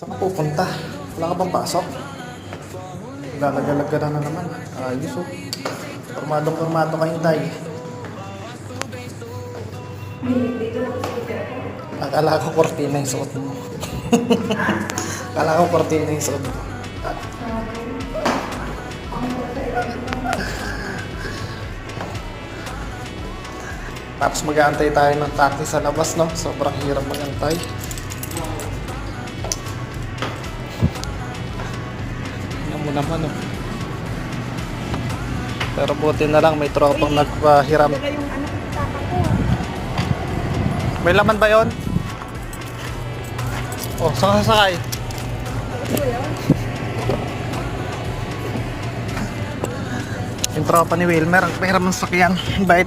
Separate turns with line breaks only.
Saan ka pupunta? Wala ka bang pasok? Lalaga-laga ka na naman. Ayos oh. Formadong-formado ka hintay. Akala ko kortina yung suot mo. Akala ko kortina yung suot mo. Tapos mag-aantay tayo ng taxi sa labas, no? Sobrang hirap mag-antay. Ano mo naman, no? Pero buti na lang may tropang nagpahiram. May laman ba yon? Oh, saan ka sasakay? Yung tropa ni Wilmer, ang pahiram ng sakyan. Bait.